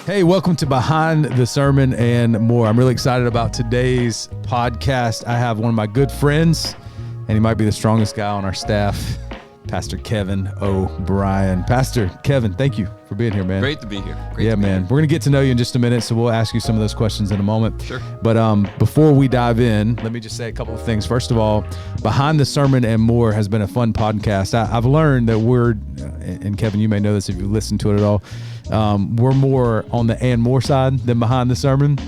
Hey, welcome to Behind the Sermon and More. I'm really excited about today's podcast. I have one of my good friends, and he might be the strongest guy on our staff, Pastor Kevin O'Brien. Pastor Kevin, thank you for being here, man. Great to be here. Yeah, man. We're going to get to know you in just a minute, so we'll ask you some of those questions in a moment. Sure. But before we dive in, let me just say a couple of things. First of all, Behind the Sermon and More has been a fun podcast. I've learned that and Kevin, you may know this if you listened to it at all, we're more on the and more side than behind the sermon.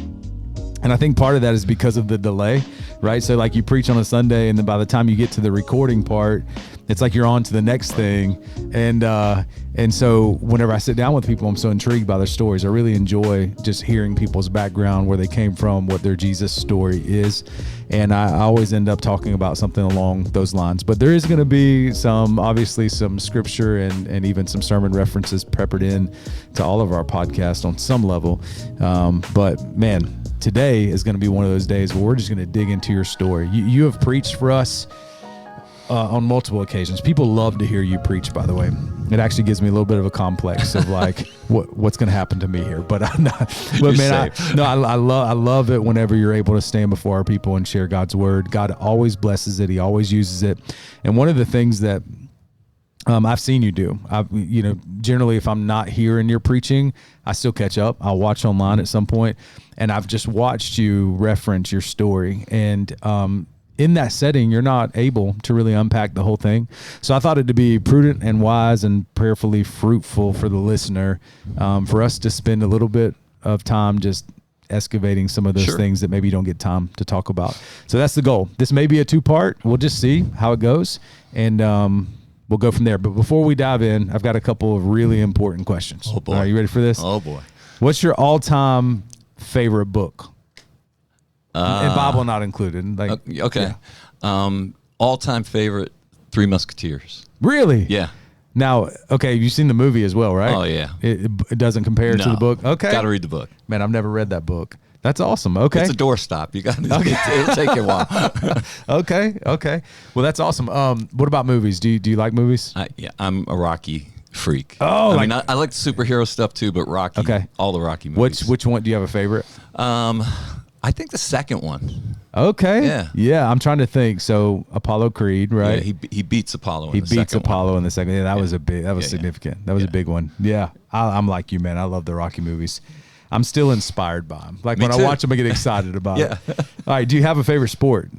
And I think part of that is because of the delay, right? So like you preach on a Sunday, and then by the time you get to the recording part, it's like you're on to the next thing. And so whenever I sit down with people, I'm so intrigued by their stories. I really enjoy just hearing people's background, where they came from, what their Jesus story is. And I always end up talking about something along those lines. But there is going to be obviously some scripture and even some sermon references peppered in to all of our podcasts on some level. But man, today is going to be one of those days where we're just going to dig into your story. You have preached for us on multiple occasions. People love to hear you preach, by the way. It actually gives me a little bit of a complex of like what's going to happen to me here. But I'm not. But man, I love it whenever you're able to stand before our people and share God's word. God always blesses it. He always uses it. And one of the things that I've seen you do, generally if I'm not here and you're preaching, I still catch up. I'll watch online at some point, and I've just watched you reference your story. And in that setting, you're not able to really unpack the whole thing. So I thought it to be prudent and wise and prayerfully fruitful for the listener, for us to spend a little bit of time just excavating some of those things that maybe you don't get time to talk about. So that's the goal. This may be a 2-part. We'll just see how it goes, and we'll go from there. But before we dive in, I've got a couple of really important questions. Oh, boy. Are you ready for this? Oh, boy. What's your all-time favorite book? And Bible not included. Like, okay. Yeah. All-time favorite, Three Musketeers. Really? Yeah. Now, okay, you've seen the movie as well, right? Oh, yeah. It doesn't compare to the book? Okay. Got to read the book. Man, I've never read that book. That's awesome. Okay. It's a doorstop. You got to. It'll take you a while. Okay. Well, that's awesome. What about movies? Do you like movies? I'm a Rocky freak. Oh, I like the superhero stuff too, but Rocky. Okay. All the Rocky movies. Which one do you have a favorite? I think the second one. Okay. Yeah. I'm trying to think. So Apollo Creed, right? Yeah, he beats Apollo. He beats Apollo in the second. Yeah, that was significant. That was a big one. Yeah. I'm like you, man. I love the Rocky movies. I'm still inspired by them. Like when I watch them, I get excited about it. All right. Do you have a favorite sport?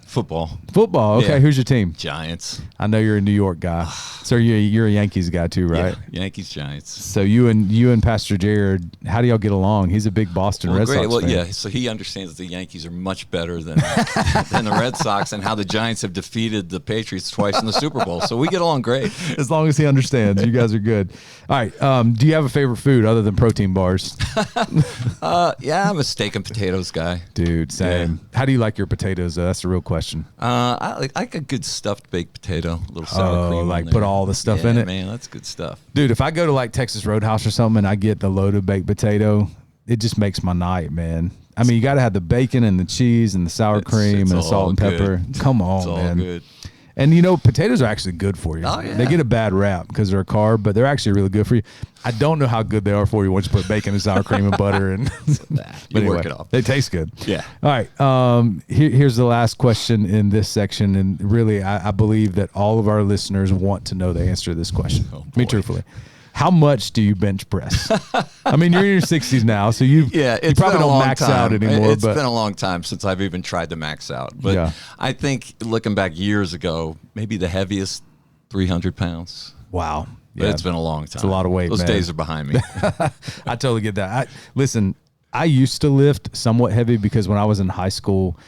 Football. Okay. Yeah. Who's your team? Giants. I know you're a New York guy. So you're a Yankees guy too, right? Yeah. Yankees, Giants. So you and Pastor Jared, how do y'all get along? He's a big Boston Red Sox fan. Yeah. So he understands that the Yankees are much better than the Red Sox, and how the Giants have defeated the Patriots twice in the Super Bowl. So we get along great. As long as he understands, you guys are good. All right. Do you have a favorite food other than protein bars? Yeah, I'm a steak and potatoes guy. Dude, same. Yeah. How do you like your potatoes? That's the real question. I like a good stuffed baked potato, a little sour cream. Like put all the stuff in it. Man, that's good stuff. Dude, if I go to like Texas Roadhouse or something and I get the loaded baked potato, it just makes my night, man. I mean, you got to have the bacon and the cheese and the sour cream and the salt and pepper. Come on, it's all man. Good. And potatoes are actually good for you. Oh, yeah. They get a bad rap because they're a carb, but they're actually really good for you. I don't know how good they are for you once you put bacon and sour cream and butter and work it off. They taste good. Yeah. All right. Here's the last question in this section, and really, I believe that all of our listeners want to know the answer to this question. Oh, me, truthfully. How much do you bench press? I mean, you're in your 60s now, so you probably don't max out anymore. It's been a long time since I've even tried to max out. But I think looking back years ago, maybe the heaviest 300 pounds. Wow. But it's been a long time. It's a lot of weight, Those days are behind me. I totally get that. Listen, I used to lift somewhat heavy because when I was in high school,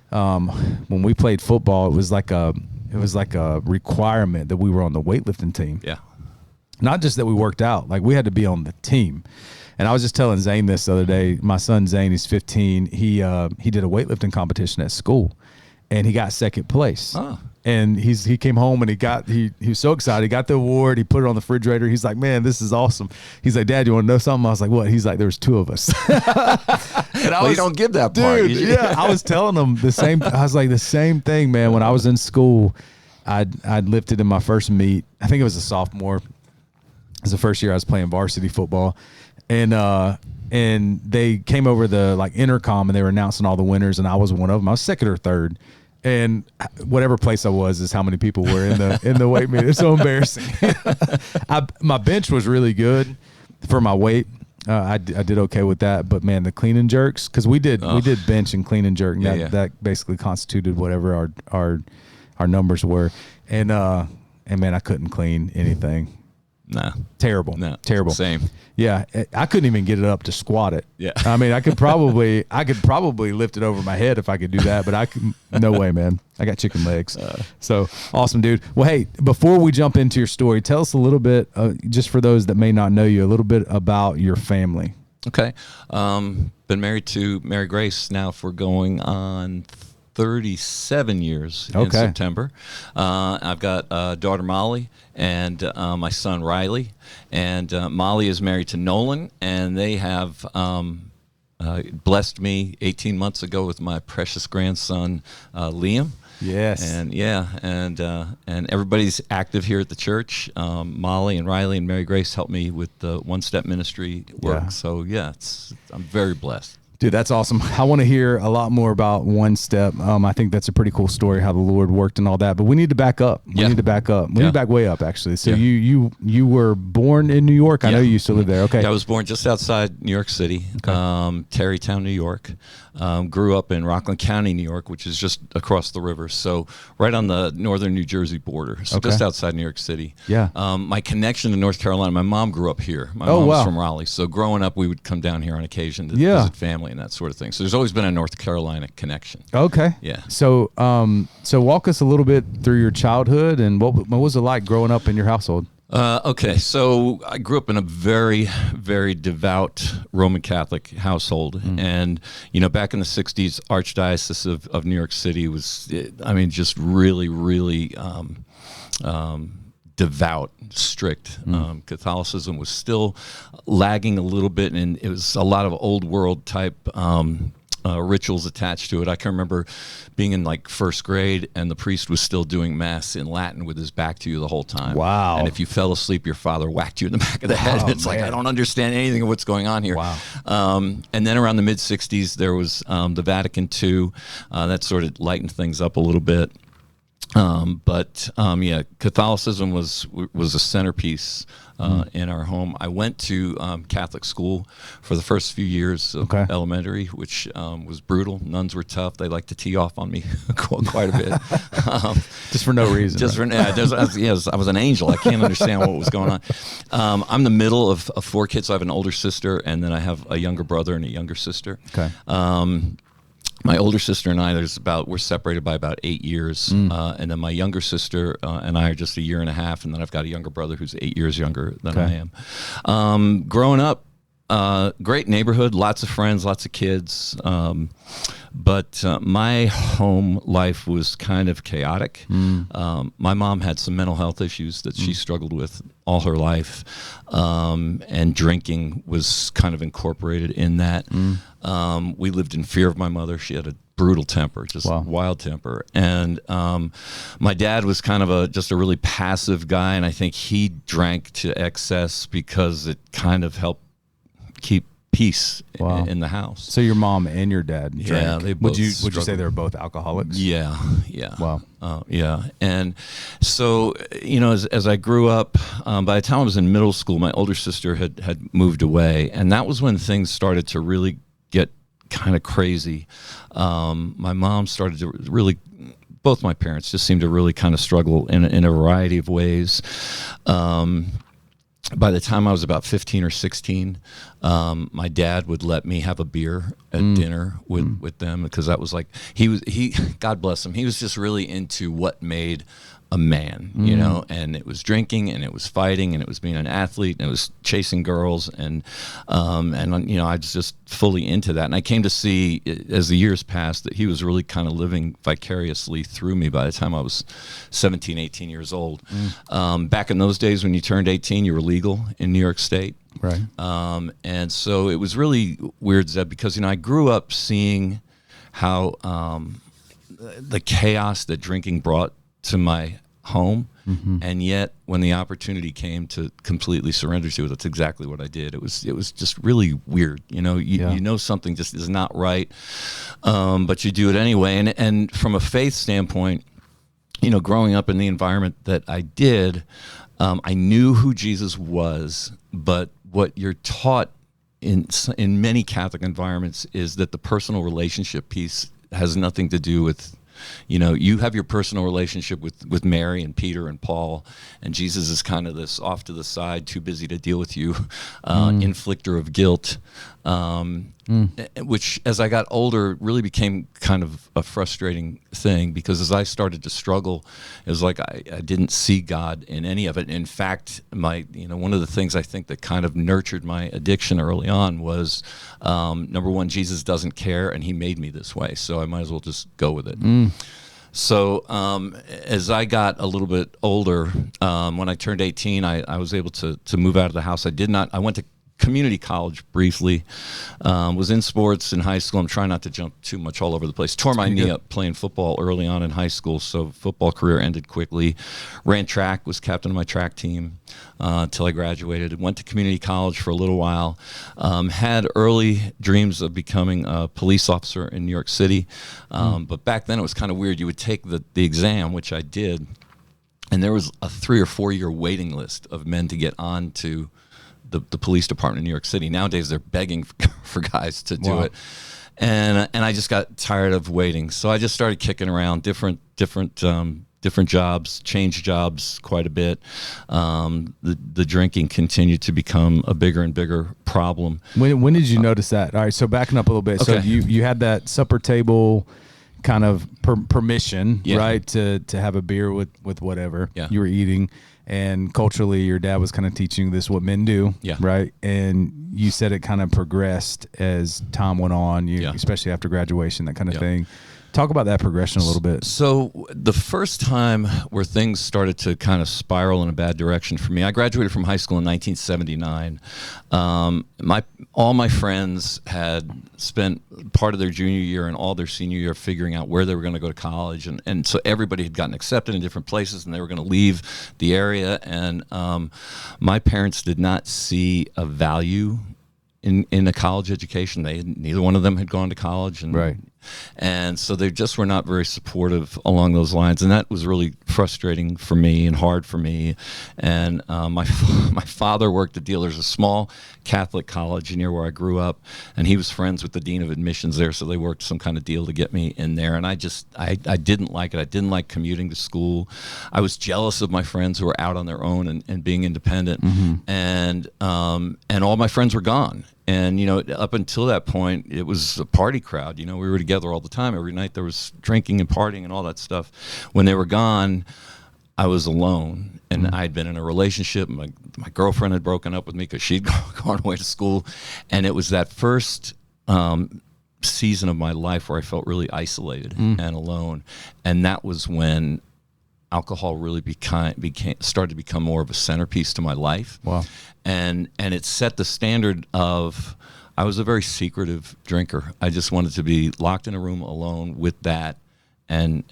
when we played football, it was like a requirement that we were on the weightlifting team. Yeah. Not just that we worked out, like we had to be on the team. And I was just telling Zane this the other day. My son Zane, he's 15. He did a weightlifting competition at school, and he got second place. Oh. And he came home and he was so excited. He got the award. He put it on the refrigerator. He's like, man, this is awesome. He's like, Dad, you want to know something? I was like, what? He's like, there was 2 of us. And you don't give that part. Dude, yeah. I was telling him the same. I was like, the same thing, man. When I was in school, I'd lifted in my first meet. I think it was a sophomore. It was the first year I was playing varsity football. And and they came over the like intercom and they were announcing all the winners, and I was one of them. I was second or third. And whatever place I was is how many people were in the weight meet. It's so embarrassing. My bench was really good for my weight. I did okay with that, but man, the clean and jerks, because we did bench and clean and jerk, and that basically constituted whatever our numbers were, and man, I couldn't clean anything. Nah. Terrible. No. Terrible. Same. Yeah. I couldn't even get it up to squat it. Yeah. I mean, I could probably lift it over my head if I could do that, but no way, man. I got chicken legs. So awesome, dude. Well, hey, before we jump into your story, tell us a little bit, just for those that may not know you, a little bit about your family. Okay. Been married to Mary Grace now for going on 37 years in September. I've got daughter Molly and my son Riley. And Molly is married to Nolan, and they have blessed me 18 months ago with my precious grandson Liam. Yes. And and everybody's active here at the church. Molly and Riley and Mary Grace helped me with the One Step Ministry work. Yeah. So I'm very blessed. Dude, that's awesome. I want to hear a lot more about One Step. I think that's a pretty cool story, how the Lord worked and all that. But we need to back up. We need to back way up, actually. So you were born in New York. I know you used to live there. Okay. Yeah, I was born just outside New York City, Tarrytown, New York. Grew up in Rockland County, New York, which is just across the river. So right on the northern New Jersey border. So just outside New York City. Yeah. My connection to North Carolina, my mom grew up here. My mom was from Raleigh. So growing up, we would come down here on occasion to visit family and that sort of thing. So there's always been a North Carolina connection. Okay. Yeah. So so walk us a little bit through your childhood, and what was it like growing up in your household? Okay, so I grew up in a very, very devout Roman Catholic household. And, back in the 60s, Archdiocese of New York City was, just really, really devout, strict. Catholicism was still lagging a little bit, and it was a lot of old world type rituals attached to it. I can remember being in like first grade, and the priest was still doing mass in Latin with his back to you the whole time. Wow. And if you fell asleep, your father whacked you in the back of the head. It's like, I don't understand anything of what's going on here. Wow. And then around the mid 60s, there was the Vatican II. That sort of lightened things up a little bit. But Catholicism was a centerpiece in our home. I went to Catholic school for the first few years of elementary, which was brutal. Nuns were tough. They liked to tee off on me quite a bit. Just for no reason. I was an angel. I can't understand what was going on. I'm the middle of 4 kids. So I have an older sister, and then I have a younger brother and a younger sister. Okay. My older sister and I, we're separated by about 8 years, and then my younger sister and I are just a year and a half, and then I've got a younger brother who's 8 years younger than I am. Growing up, great neighborhood, lots of friends, lots of kids, but my home life was kind of chaotic. My mom had some mental health issues that she struggled with all her life, and drinking was kind of incorporated in that. We lived in fear of my mother. She had a brutal temper, just wild temper. And my dad was kind of just a really passive guy, and I think he drank to excess because it kind of helped keep peace in the house. So your mom and your dad drank. Yeah, they both would you say they were both alcoholics? Yeah. Wow. And so, as I grew up, by the time I was in middle school, my older sister had moved away, and that was when things started to really get kind of crazy. My mom started to really, both my parents just seemed to really kind of struggle in a variety of ways. By the time I was about 15 or 16, my dad would let me have a beer at dinner with them, because that was like, he God bless him, he was just really into what made a man, and it was drinking, and it was fighting, and it was being an athlete, and it was chasing girls, and I was just fully into that. And I came to see, as the years passed, that he was really kind of living vicariously through me by the time I was 17, 18 years old. Back in those days, when you turned 18, you were legal in New York State. Right. And so it was really weird, Zeb, because, I grew up seeing how the chaos that drinking brought to my home, And yet, when the opportunity came to completely surrender to it, that's exactly what I did. It was just really weird. You know something just is not right, but you do it anyway. And from a faith standpoint, growing up in the environment that I did, I knew who Jesus was, but what you're taught in many Catholic environments is that the personal relationship piece has nothing to do with, you have your personal relationship with Mary and Peter and Paul, and Jesus is kind of this off to the side, too busy to deal with you, inflictor of guilt, which as I got older really became kind of a frustrating thing, because as I started to struggle, it was like I didn't see God in any of it. In fact, one of the things I think that kind of nurtured my addiction early on was, number one, Jesus doesn't care, and he made me this way, so I might as well just go with it. So as I got a little bit older, when I turned 18, I was able to move out of the house. I went to community college briefly, was in sports in high school. I'm trying not to jump too much all over the place. Tore my knee up playing football early on in high school, so football career ended quickly. Ran track, was captain of my track team until I graduated. Went to community college for a little while. Had early dreams of becoming a police officer in New York City, but back then it was kind of weird. You would take the exam, which I did, and there was a 3 or 4 year waiting list of men to get on to the police department in New York City. Nowadays, they're begging for guys to do it. And I just got tired of waiting. So I just started kicking around different jobs, changed jobs quite a bit. The drinking continued to become a bigger and bigger problem. When did you notice that? All right, so backing up a little bit. Okay. So you had that supper table kind of permission, right, to have a beer with whatever you were eating. And culturally, your dad was kind of teaching this what men do, right? And you said it kind of progressed as time went on, especially after graduation, that kind of thing. Talk about that progression a little bit. So the first time where things started to kind of spiral in a bad direction for me, I graduated from high school in 1979. All my friends had spent part of their junior year and all their senior year figuring out where they were going to go to college. And so everybody had gotten accepted in different places, and they were going to leave the area. And my parents did not see a value in a college education. Neither one of them had gone to college, and so they just were not very supportive along those lines, and that was really frustrating for me and hard for me. And my father worked a deal. There's a small Catholic college near where I grew up, and he was friends with the dean of admissions there, so they worked some kind of deal to get me in there. And I didn't like it. I didn't like commuting to school. I was jealous of my friends who were out on their own and being independent, and all my friends were gone. And, up until that point, it was a party crowd. We were together all the time. Every night there was drinking and partying and all that stuff. When they were gone, I was alone. And I'd been in a relationship. My girlfriend had broken up with me because she'd gone away to school. And it was that first season of my life where I felt really isolated and alone. And that was when alcohol really started to become more of a centerpiece to my life. Wow. And it set the standard of, I was a very secretive drinker. I just wanted to be locked in a room alone with that and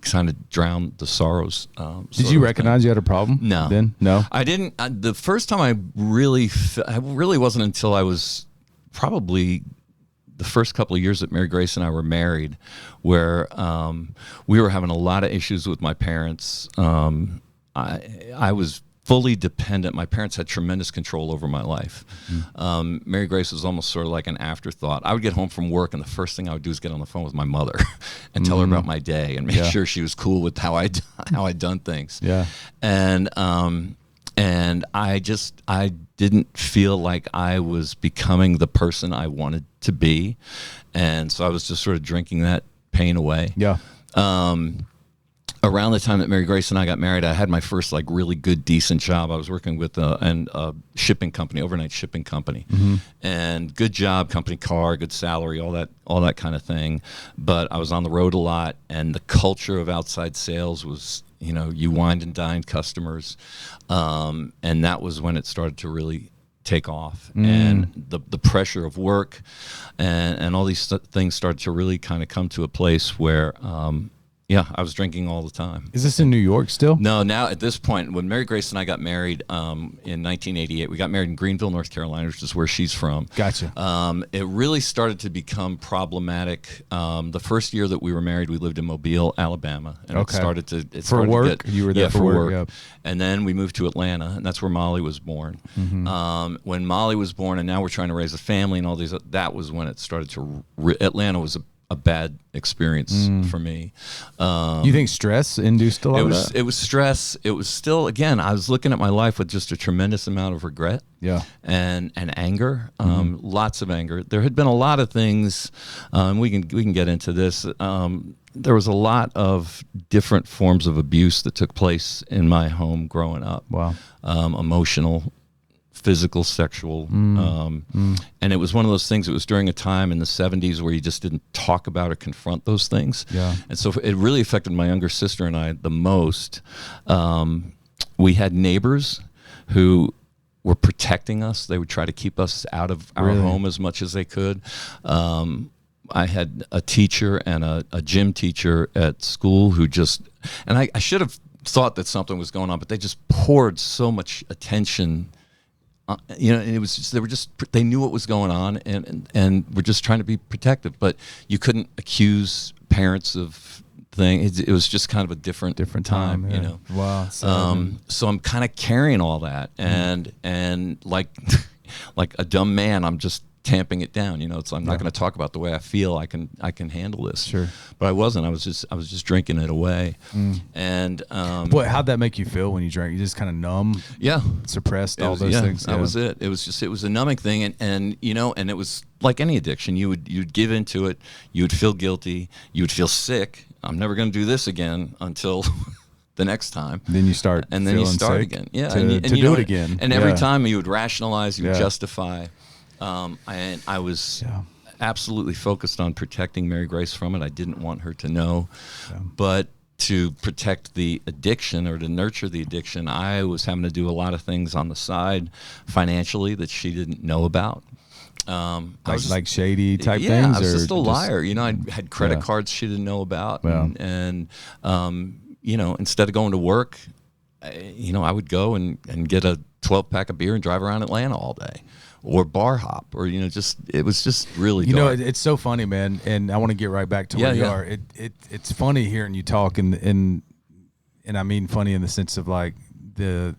kind of drown the sorrows. Did you recognize you had a problem? No. Then? No? I didn't. The first time I really wasn't until I was probably the first couple of years that Mary Grace and I were married, where we were having a lot of issues with my parents. I was fully dependent. My parents had tremendous control over my life. Mary Grace was almost sort of like an afterthought. I would get home from work, and the first thing I would do is get on the phone with my mother and tell her about my day and make sure she was cool with how I'd done things. Yeah. And I didn't feel like I was becoming the person I wanted to be, and so I was just sort of drinking that pain away. Yeah. Around the time that Mary Grace and I got married, I had my first really good, decent job. I was working with a shipping company, overnight shipping company, and good job, company car, good salary, all that kind of thing. But I was on the road a lot, and the culture of outside sales was, you wined and dined customers, and that was when it started to really take off, and the pressure of work and all these things started to really kind of come to a place where Yeah, I was drinking all the time. Is this in New York still? No, now at this point, when Mary Grace and I got married in 1988, we got married in Greenville, North Carolina, which is where she's from. Gotcha. It really started to become problematic. The first year that we were married, we lived in Mobile, Alabama, and Okay. it started to For work? You were there for work, yep. And then we moved to Atlanta, and that's where Molly was born. When Molly was born, and now we're trying to raise a family and all these, that was when it started to. Atlanta was a bad experience for me. You think stress induced a lot of that? It was stress. It was still, again, I was looking at my life with just a tremendous amount of regret. Yeah. And anger, lots of anger. There had been a lot of things, we can get into this. There was a lot of different forms of abuse that took place in my home growing up. Wow. Emotional, physical, sexual, and it was one of those things. It was during a time in the 70s where you just didn't talk about or confront those things. Yeah. And so it really affected my younger sister and I the most. We had neighbors who were protecting us. They would try to keep us out of our home as much as they could. I had a teacher and a gym teacher at school who just, and I should have thought that something was going on, but they just poured so much attention. And it was just, they knew what was going on and were just trying to be protective, but you couldn't accuse parents of things. It was just kind of a different time, yeah. you know? Wow. So I'm kind of carrying all that and like a dumb man, I'm just tamping it down, you know. So I'm not going to talk about the way I feel. I can handle this. Sure. But I wasn't. I was just drinking it away. And how'd that make you feel when you drank? You just kind of numb? Yeah. Suppressed all those things? That was it. It was a numbing thing, and you know, and it was like any addiction. You'd give into it. You would feel guilty. You would feel sick. I'm never going to do this again until the next time. Then you start, and then you start sick again. Yeah, to do it again. And every time you would rationalize, you would justify. And I was absolutely focused on protecting Mary Grace from it. I didn't want her to know, but to protect the addiction or to nurture the addiction, I was having to do a lot of things on the side financially that she didn't know about. Like shady type things? Yeah, I was just a liar. You know, I had credit cards she didn't know about. And you know, instead of going to work, you know, I would go and get a 12-pack of beer and drive around Atlanta all day. Or bar hop, or you know, it was just really. You dark. know, it's so funny, man, and I want to get right back to where you are. It's funny hearing you talk, and I mean funny in the sense of like the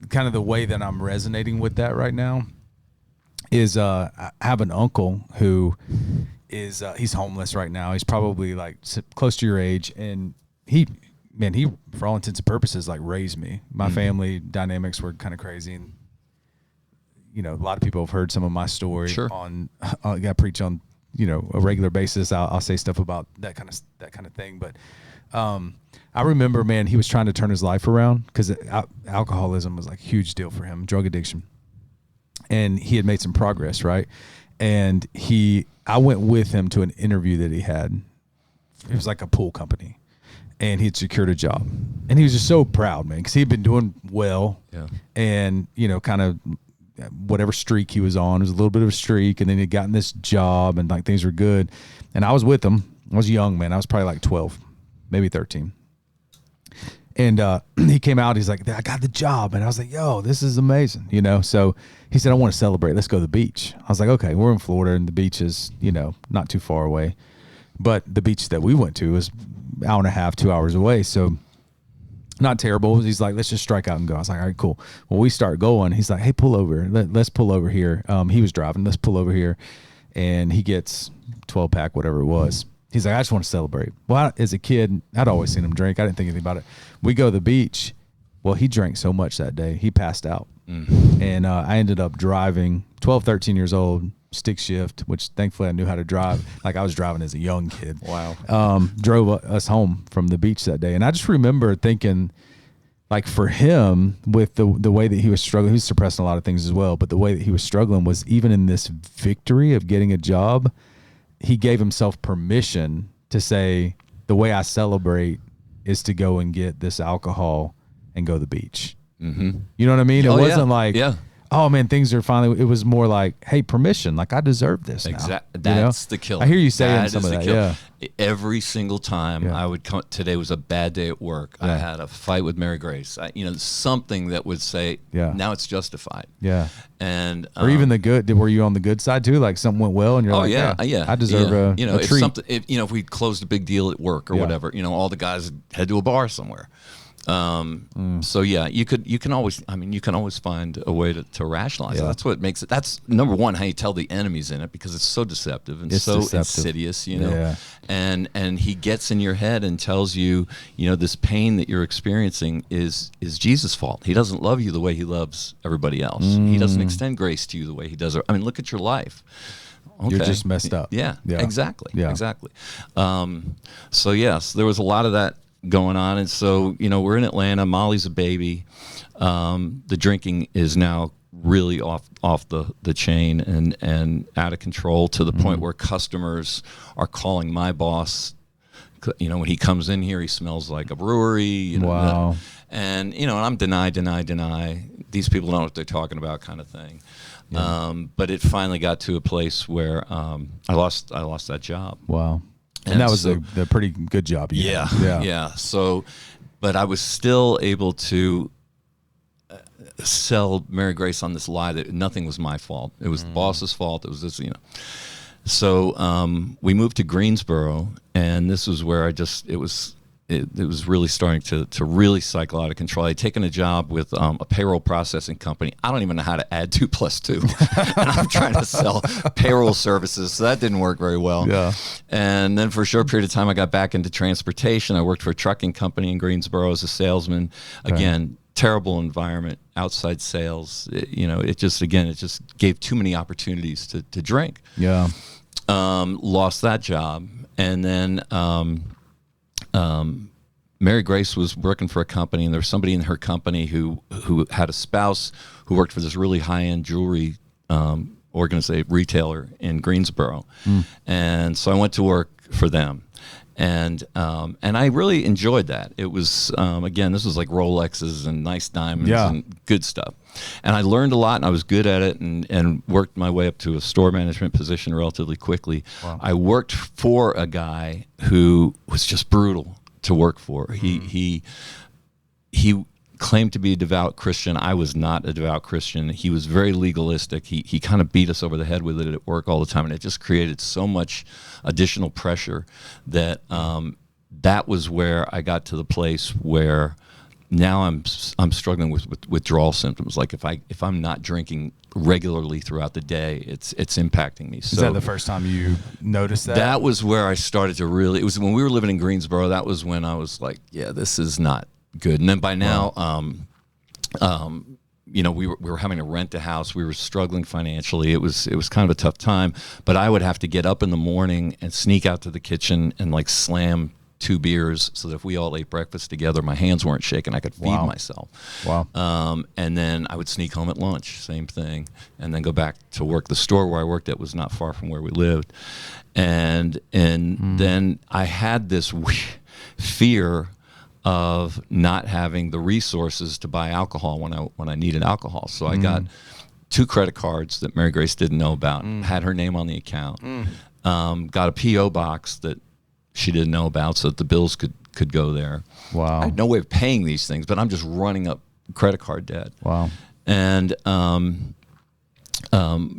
kind of the way that I'm resonating with that right now is I have an uncle who is he's homeless right now. He's probably like close to your age, and he for all intents and purposes like raised me. My family dynamics were kind of crazy, and you know, a lot of people have heard some of my story on I preach on, you know, a regular basis. I'll say stuff about that kind of thing, but I remember, man, he was trying to turn his life around because alcoholism was like a huge deal for him, drug addiction, and he had made some progress, right? And I went with him to an interview that he had. It was like a pool company. And he had secured a job, and he was just so proud, man, because he'd been doing well, and you know, kind of whatever streak he was on, it was a little bit of a streak, and then he'd gotten this job, and like things were good, and I was with him. I was young, man. I was probably like 12, maybe 13, and he came out. He's like, "I got the job," and I was like, "Yo, this is amazing," you know. So he said, "I want to celebrate. Let's go to the beach." I was like, "Okay, we're in Florida, and the beach is, you know, not too far away, but the beach that we went to was hour and a half, 2 hours away. So not terrible." He's like, "Let's just strike out and go." I was like, "All right, cool." Well, we start going. He's like, "Hey, pull over. Let's pull over here." He was driving. "Let's pull over here." And he gets 12-pack, whatever it was. He's like, "I just want to celebrate." Well, as a kid, I'd always seen him drink. I didn't think anything about it. We go to the beach. Well, he drank so much that day, he passed out. And I ended up driving, 12, 13 years old, stick shift, which thankfully I knew how to drive. Like I was driving as a young kid. Wow. Drove us home from the beach that day. And I just remember thinking, like for him, with the way that he was struggling, he was suppressing a lot of things as well, but the way that he was struggling was even in this victory of getting a job, he gave himself permission to say, the way I celebrate is to go and get this alcohol and go to the beach. You know what I mean? It wasn't like, oh man, things are finally. It was more like, hey, permission. Like I deserve this. Exactly. Now, That's the killer. I hear you saying That some is of the that. killer. Yeah. Every single time Yeah. I would come. Today was a bad day at work. I Yeah. had a fight with Mary Grace. Something that would say, Yeah. now it's justified. Yeah. And Or even the good. Were you on the good side too? Like something went well, and you're like, yeah, I deserve a if treat. something, if we closed a big deal at work or Yeah. whatever, all the guys head to a bar somewhere. So yeah, you can always find a way to rationalize it. Yeah. That's what makes it. That's number one, how you tell the enemy's in it, because it's so deceptive and It's so deceptive. insidious, Yeah. and he gets in your head and tells you, this pain that you're experiencing is Jesus' fault. He doesn't love you the way he loves everybody else. He doesn't extend grace to you the way he does. I mean, look at your life. Okay. You're just messed up. Yeah, exactly. Yeah. Exactly. So yes, there was a lot of that going on, and so we're in Atlanta. Molly's a baby. The drinking is now really off the chain and out of control, to the point where customers are calling my boss. When he comes in here, he smells like a brewery. Wow. And and I'm deny. These people don't know what they're talking about, kind of thing. Yeah. But it finally got to a place where I lost that job. Wow. And that was so- the pretty good job. You Yeah, had. yeah. So, but I was still able to sell Mary Grace on this lie that nothing was my fault. It was the boss's fault. It was this, So we moved to Greensboro, and this was where it was really starting to really cycle out of control. I'd taken a job with a payroll processing company. I don't even know how to add 2 + 2. And I'm trying to sell payroll services, so that didn't work very well. Yeah. And then for a short period of time, I got back into transportation. I worked for a trucking company in Greensboro as a salesman. Again, terrible environment, outside sales. It just gave too many opportunities to drink. Yeah. Lost that job, and then Mary Grace was working for a company, and there was somebody in her company who had a spouse who worked for this really high-end jewelry retailer in Greensboro. And so I went to work for them. And I really enjoyed that. It was, again, this was like Rolexes and nice diamonds and good stuff. And I learned a lot, and I was good at it, and worked my way up to a store management position relatively quickly. Wow. I worked for a guy who was just brutal to work for. He claimed to be a devout Christian. I was not a devout Christian. He was very legalistic. He kind of beat us over the head with it at work all the time, and it just created so much additional pressure that that was where I got to the place where now I'm struggling with withdrawal symptoms. Like if I'm not drinking regularly throughout the day, it's impacting me. Is that the first time you noticed that? That was where I started to really. It was when we were living in Greensboro. That was when I was like, yeah, this is not good. And then by now, we were having to rent a house. We were struggling financially. It was kind of a tough time. But I would have to get up in the morning and sneak out to the kitchen and like slam 2 beers so that if we all ate breakfast together, my hands weren't shaking. I could feed myself. Wow. And then I would sneak home at lunch, same thing, and then go back to work. The store where I worked at was not far from where we lived. And then I had this fear of not having the resources to buy alcohol when I needed alcohol. So I got 2 credit cards that Mary Grace didn't know about, had her name on the account, got a P.O. box that she didn't know about so that the bills could go there. Wow. I had no way of paying these things, but I'm just running up credit card debt. Wow. And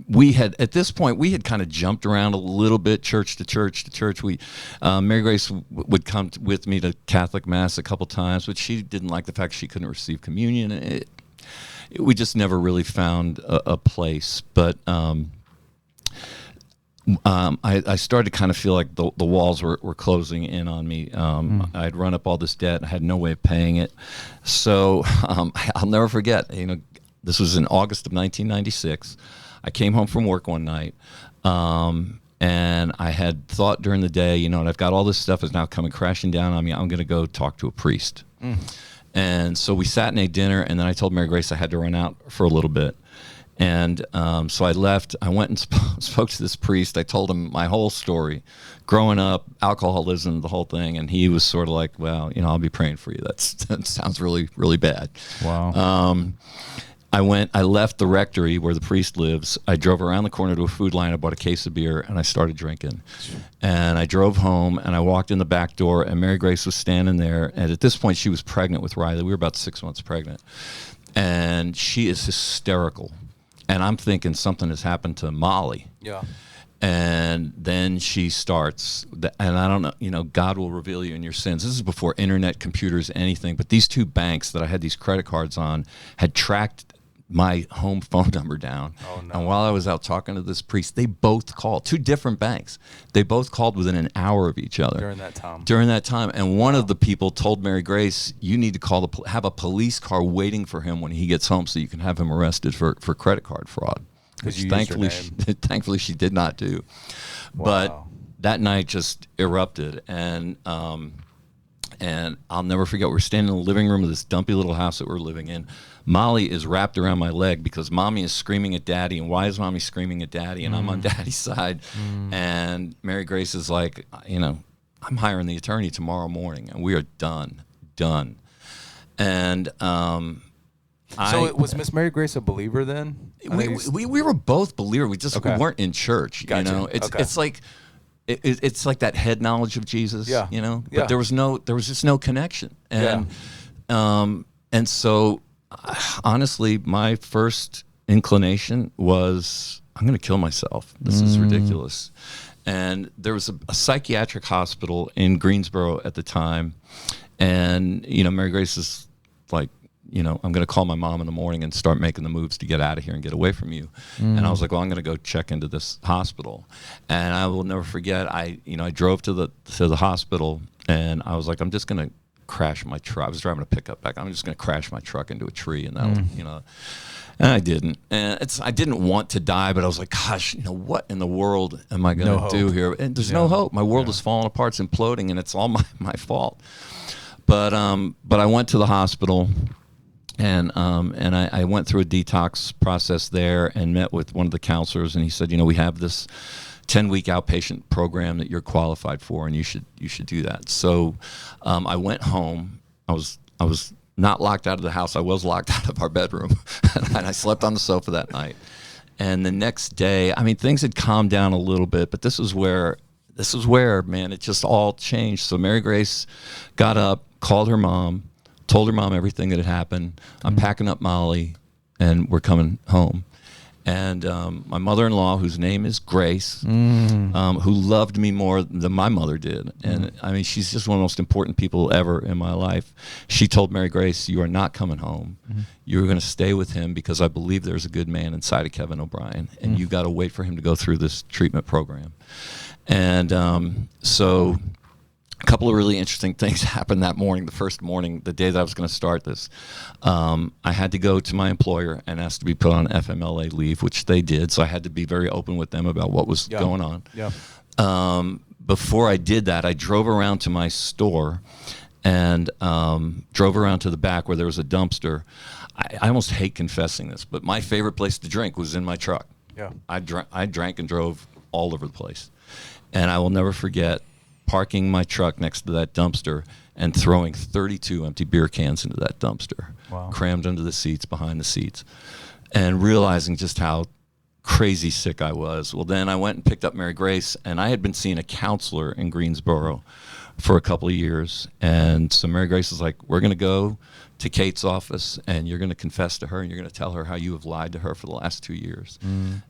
we had, at this point, we had kind of jumped around a little bit, church to church to church. Mary Grace would come with me to Catholic Mass a couple times, but she didn't like the fact she couldn't receive communion. We just never really found a place. But I started to kind of feel like the walls were closing in on me. I'd run up all this debt. I had no way of paying it. So I'll never forget, this was in August of 1996. I came home from work one night, and I had thought during the day, I've got all this stuff is now coming crashing down on me. I'm going to go talk to a priest. And so we sat and ate dinner, and then I told Mary Grace I had to run out for a little bit. And so I left. I went and spoke to this priest. I told him my whole story, growing up, alcoholism, the whole thing. And he was sort of like, well, I'll be praying for you. That sounds really, really bad. Wow. I left the rectory where the priest lives. I drove around the corner to a Food Lion. I bought a case of beer, and I started drinking. And I drove home, and I walked in the back door, and Mary Grace was standing there. And at this point, she was pregnant with Riley. We were about 6 months pregnant. And she is hysterical. And I'm thinking something has happened to Molly. Yeah. And then she starts, and I don't know, God will reveal you in your sins. This is before internet, computers, anything. But these two banks that I had these credit cards on had tracked my home phone number down. Oh, no. And while I was out talking to this priest, they both called, two different banks. They both called within an hour of each other. During that time. And one of the people told Mary Grace, you need to have a police car waiting for him when he gets home so you can have him arrested for credit card fraud. Which thankfully she did not do. Wow. But that night just erupted. And I'll never forget, we're standing in the living room of this dumpy little house that we're living in. Molly is wrapped around my leg because Mommy is screaming at Daddy. And why is Mommy screaming at Daddy? And I'm on Daddy's side. And Mary Grace is like, I'm hiring the attorney tomorrow morning. And we are done. And so was Miss Mary Grace a believer then? We were both believers. We just weren't in church. Gotcha. It's like it's like that head knowledge of Jesus. Yeah. But there was just no connection. And and so honestly, my first inclination was, I'm going to kill myself. This is ridiculous. And there was a psychiatric hospital in Greensboro at the time, and Mary Grace is like, I'm going to call my mom in the morning and start making the moves to get out of here and get away from you. And I was like, well, I'm going to go check into this hospital. And I will never forget, I drove to the hospital, and I was like, I'm just going to crash my truck. I was driving a pickup back. I'm just going to crash my truck into a tree, and that'll, and I didn't. And I didn't want to die, but I was like, gosh, what in the world am I going to do here? And there's no hope. My world is falling apart, it's imploding, and it's all my fault. But I went to the hospital. And I went through a detox process there and met with one of the counselors, and he said, we have this 10-week outpatient program that you're qualified for, and you should do that. So I went home. I was not locked out of the house. I was locked out of our bedroom, and I slept on the sofa that night. And the next day, things had calmed down a little bit, but this is where, man, it just all changed. So Mary Grace got up, called her mom, told her mom everything that had happened. I'm packing up Molly, and we're coming home. And my mother-in-law, whose name is Grace, who loved me more than my mother did. And she's just one of the most important people ever in my life. She told Mary Grace, you are not coming home. You're going to stay with him because I believe there's a good man inside of Kevin O'Brien, and you got to wait for him to go through this treatment program. And so a couple of really interesting things happened that morning, the first morning, the day that I was going to start this. I had to go to my employer and ask to be put on FMLA leave, which they did. So I had to be very open with them about what was going on. Yeah. Before I did that, I drove around to my store and drove around to the back where there was a dumpster. I almost hate confessing this, but my favorite place to drink was in my truck. Yeah. I drank and drove all over the place. And I will never forget parking my truck next to that dumpster and throwing 32 empty beer cans into that dumpster, crammed under the seats, behind the seats, and realizing just how crazy sick I was. Well, then I went and picked up Mary Grace, and I had been seeing a counselor in Greensboro for a couple of years. And so Mary Grace was like, we're going to go to Kate's office, and you're going to confess to her, and you're going to tell her how you have lied to her for the last 2 years.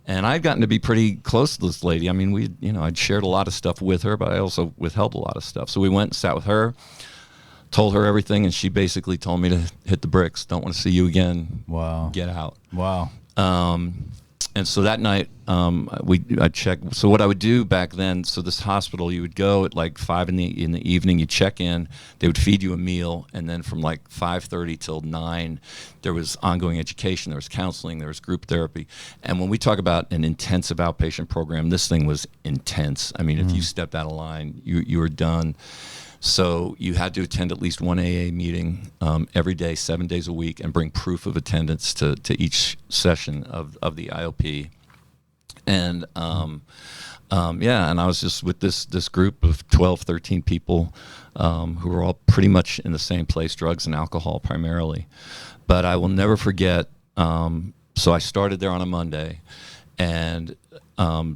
And I'd gotten to be pretty close to this lady. I'd shared a lot of stuff with her, but I also withheld a lot of stuff. So we went and sat with her, told her everything, and she basically told me to hit the bricks. Don't want to see you again. Wow. Get out. Wow. And so that night, I checked. So what I would do back then, so this hospital, you would go at like 5 in the evening, you check in, they would feed you a meal, and then from like 5:30 till 9, there was ongoing education, there was counseling, there was group therapy. And when we talk about an intensive outpatient program, this thing was intense. If you stepped out of line, you were done. So you had to attend at least one AA meeting every day, 7 days a week, and bring proof of attendance to each session of the IOP. And and I was just with this group of 12, 13 people who were all pretty much in the same place, drugs and alcohol primarily. But I will never forget So I started there on a Monday, and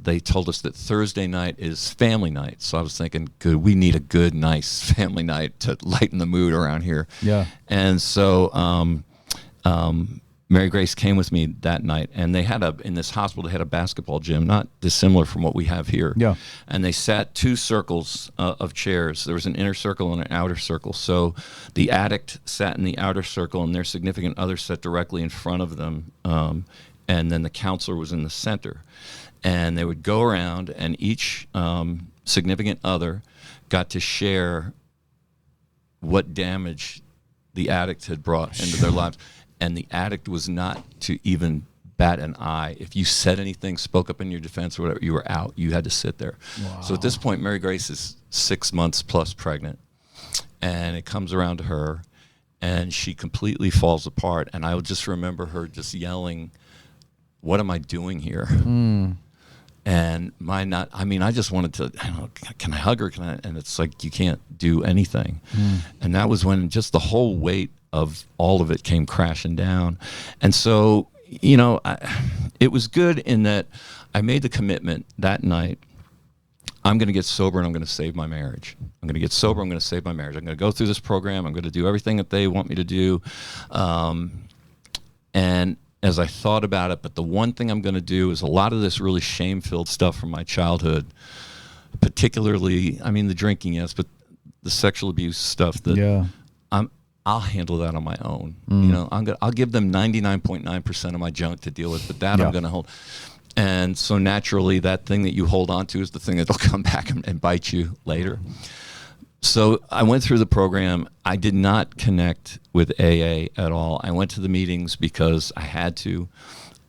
they told us that Thursday night is family night. So I was thinking, good, we need a good, nice family night to lighten the mood around here. Yeah. And so Mary Grace came with me that night, and they had in this hospital, they had a basketball gym, not dissimilar from what we have here. Yeah. And they sat two circles of chairs. There was an inner circle and an outer circle. So the addict sat in the outer circle, and their significant other sat directly in front of them. And then the counselor was in the center. And they would go around, and each significant other got to share what damage the addict had brought into their lives. And the addict was not to even bat an eye. If you said anything, spoke up in your defense or whatever, you were out. You had to sit there. Wow. So at this point, Mary Grace is 6 months plus pregnant. And it comes around to her, and she completely falls apart. And I will just remember her just yelling, "What am I doing here?" And I just wanted to, can I hug her? And it's like, you can't do anything. And that was when just the whole weight of all of it came crashing down. And so, it was good in that I made the commitment that night, I'm going to get sober and I'm going to save my marriage. I'm going to get sober, I'm going to save my marriage. I'm going to go through this program, I'm going to do everything that they want me to do. And as I thought about it, but the one thing I'm going to do is a lot of this really shame-filled stuff from my childhood, particularly, the drinking, yes, but the sexual abuse stuff that I'll handle that on my own. I'll give them 99.9% of my junk to deal with, but that I'm going to hold. And so naturally, that thing that you hold on to is the thing that'll come back and bite you later. So I went through the program. I did not connect with AA at all. I went to the meetings because I had to.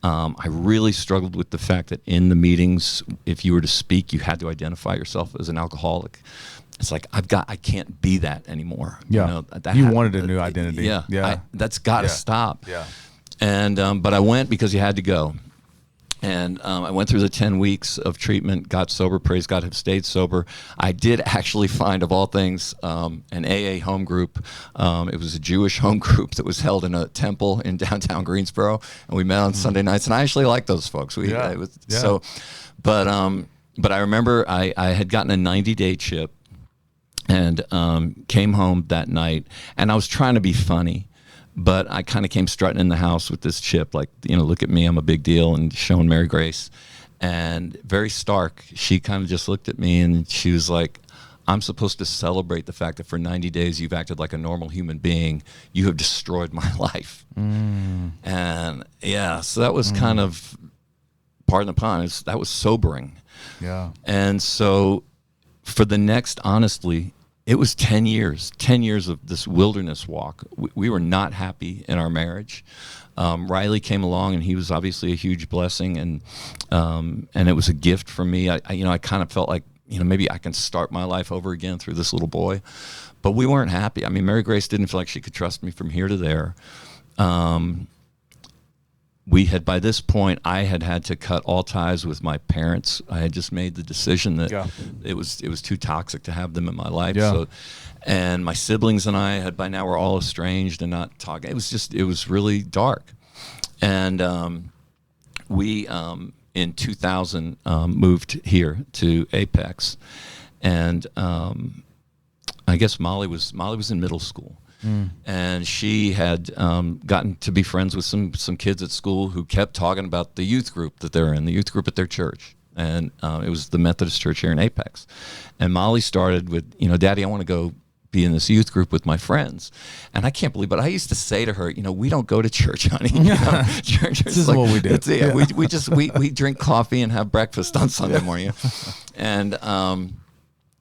I really struggled with the fact that in the meetings, if you were to speak, you had to identify yourself as an alcoholic. It's like, I can't be that anymore. Yeah. You wanted a new identity. Yeah. That's got to stop. Yeah. And, but I went because you had to go. And I went through the 10 weeks of treatment, got sober, praise God, have stayed sober. I did actually find, of all things, an AA home group. It was a Jewish home group that was held in a temple in downtown Greensboro, and we met on Sunday nights, and I actually liked those folks. So, but I remember I had gotten a 90-day chip, and came home that night, and I was trying to be funny. But I kind of came strutting in the house with this chip, like, look at me, I'm a big deal, and showing Mary Grace. And very stark, she kind of just looked at me and she was like, I'm supposed to celebrate the fact that for 90 days you've acted like a normal human being. You have destroyed my life. And so that was kind of, pardon the pun, that was sobering. Yeah. And so for the next, honestly, it was 10 years of this wilderness walk. We were not happy in our marriage. Riley came along, and he was obviously a huge blessing, and it was a gift for me. I kind of felt like, maybe I can start my life over again through this little boy. But we weren't happy. Mary Grace didn't feel like she could trust me from here to there. By this point, I had to cut all ties with my parents. I had just made the decision that it was too toxic to have them in my life. Yeah. So, and my siblings and I were all estranged and not talking. It was really dark. And we, in 2000, moved here to Apex. And I guess Molly was in middle school. And she had gotten to be friends with some kids at school who kept talking about the youth group that they're in, the youth group at their church. And it was the Methodist church here in Apex. And Molly started with, Daddy, I want to go be in this youth group with my friends. And I can't believe, but I used to say to her, we don't go to church, honey. Church this is like, what we do. We drink coffee and have breakfast on Sunday morning. And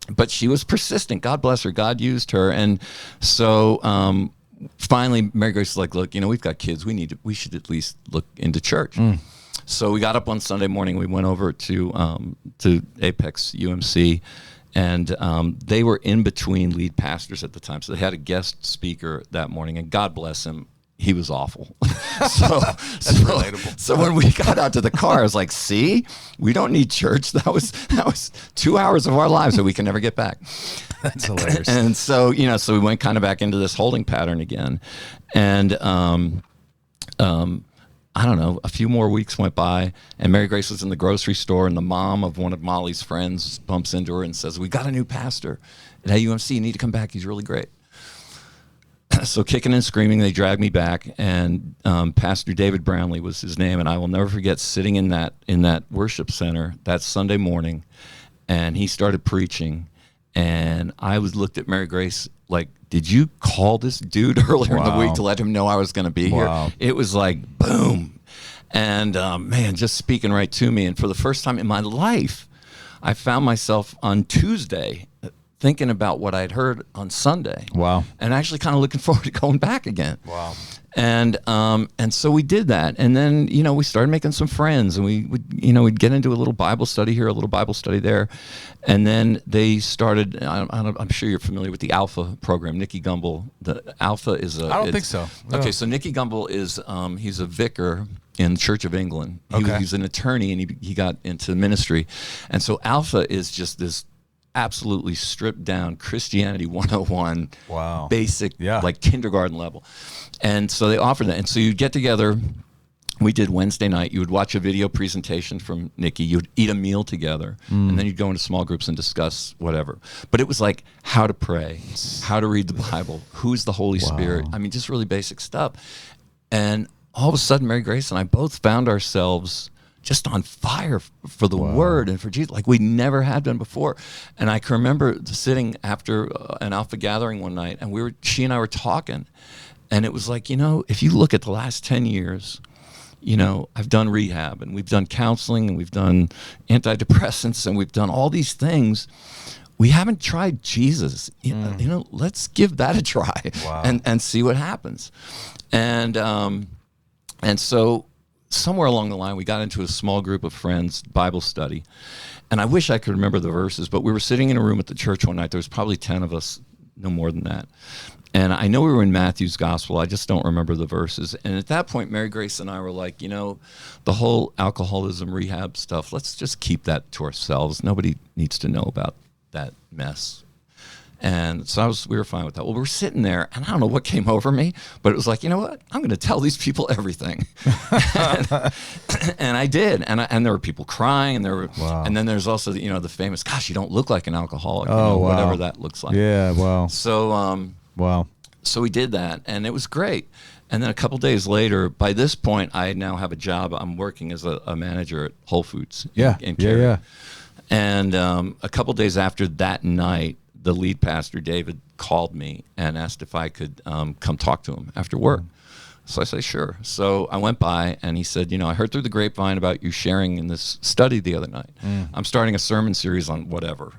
but she was persistent. God bless her. God used her. And so finally, Mary Grace was like, look, we've got kids. We should at least look into church. So we got up on Sunday morning. We went over to Apex UMC, and they were in between lead pastors at the time. So they had a guest speaker that morning, and God bless him. He was awful. That's relatable. So when we got out to the car, I was like, see, we don't need church. That was 2 hours of our lives that we can never get back. That's hilarious. And so, so we went kind of back into this holding pattern again. And I don't know, a few more weeks went by, and Mary Grace was in the grocery store, and the mom of one of Molly's friends bumps into her and says, "We got a new pastor at AUMC. You need to come back. He's really great." So kicking and screaming, they dragged me back, and Pastor David Brownlee was his name, and I will never forget sitting in that worship center that Sunday morning, and he started preaching, and I looked at Mary Grace like, "Did you call this dude earlier in the week to let him know I was going to be here?" It was like, boom. And man, just speaking right to me. And for the first time in my life, I found myself on Tuesday thinking about what I'd heard on Sunday. Wow. And actually kind of looking forward to going back again. Wow. And so we did that. And then, we started making some friends, and we'd get into a little Bible study here, a little Bible study there. And then they started, I'm sure you're familiar with the Alpha program, Nicky Gumbel. The Alpha is I don't think so. No. Okay, so Nicky Gumbel is, he's a vicar in the Church of England. He's an attorney, and he got into ministry. And so Alpha is just this absolutely stripped down Christianity 101, basic, like kindergarten level. And so they offered that. And so you'd get together. We did Wednesday night. You would watch a video presentation from Nicky. You would eat a meal together, and then you'd go into small groups and discuss whatever. But it was like how to pray, how to read the Bible, who's the Holy Spirit. I mean, just really basic stuff. And all of a sudden, Mary Grace and I both found ourselves just on fire for the Word and for Jesus, like we never had been before. And I can remember sitting after an Alpha gathering one night, and she and I were talking, and it was like, if you look at the last 10 years, I've done rehab, and we've done counseling, and we've done antidepressants, and we've done all these things. We haven't tried Jesus. Let's give that a try and see what happens. And so somewhere along the line, we got into a small group of friends, Bible study. And I wish I could remember the verses, but we were sitting in a room at the church one night. There was probably 10 of us, no more than that. And I know we were in Matthew's gospel. I just don't remember the verses. And at that point, Mary Grace and I were like, the whole alcoholism rehab stuff, let's just keep that to ourselves. Nobody needs to know about that mess. And so we were fine with that. Well, we were sitting there, and I don't know what came over me, but it was like, you know what? I'm going to tell these people everything. and I did. And there were people crying, and then there's also the famous, gosh, you don't look like an alcoholic, whatever that looks like. Yeah, wow. So so we did that, and it was great. And then a couple days later, by this point, I now have a job. I'm working as a manager at Whole Foods in Cary. Yeah. And a couple days after that night, the lead pastor, David, called me and asked if I could come talk to him after work. So I said, sure. So I went by, and he said, I heard through the grapevine about you sharing in this study the other night. I'm starting a sermon series on whatever.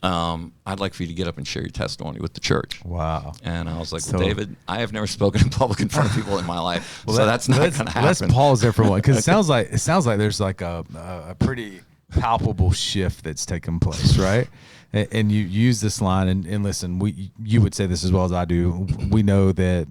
I'd like for you to get up and share your testimony with the church. Wow. And I was like, well, David, I have never spoken in public in front of people in my life, so that's not going to happen. Let's pause there for one, because it sounds like there's like a pretty palpable shift that's taken place, right? And you use this line, and listen, you would say this as well as I do. We know that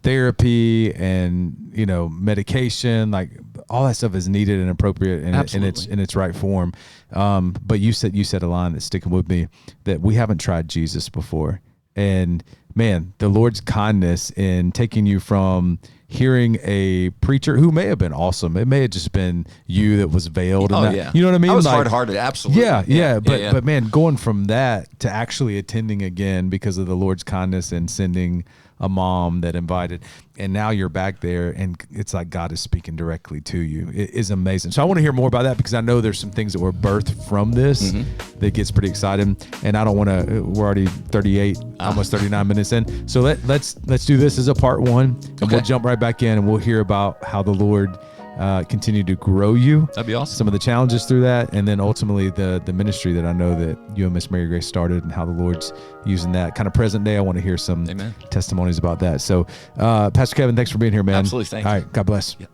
therapy and medication, like all that stuff, is needed and appropriate in its right form. But you said a line that's sticking with me, that we haven't tried Jesus before, and man, the Lord's kindness in taking you from hearing a preacher who may have been awesome. It may have just been you that was veiled. You know what I mean? I was hard-hearted, absolutely. Yeah. But man, going from that to actually attending again because of the Lord's kindness and sending a mom that invited, and now you're back there, and it's like God is speaking directly to you. It is amazing. So I want to hear more about that, because I know there's some things that were birthed from this that gets pretty exciting, and I don't want to. We're already 38, almost 39 minutes in. So let's do this as a part one, and we'll jump right back in, and we'll hear about how the Lord continue to grow you. That'd be awesome. Some of the challenges through that, and then ultimately the ministry that I know that you and Miss Mary Grace started, and how the Lord's using that kind of present day. I want to hear some testimonies about that. So, Pastor Kevin, thanks for being here, man. Absolutely, thank you. All right, God bless. Yeah.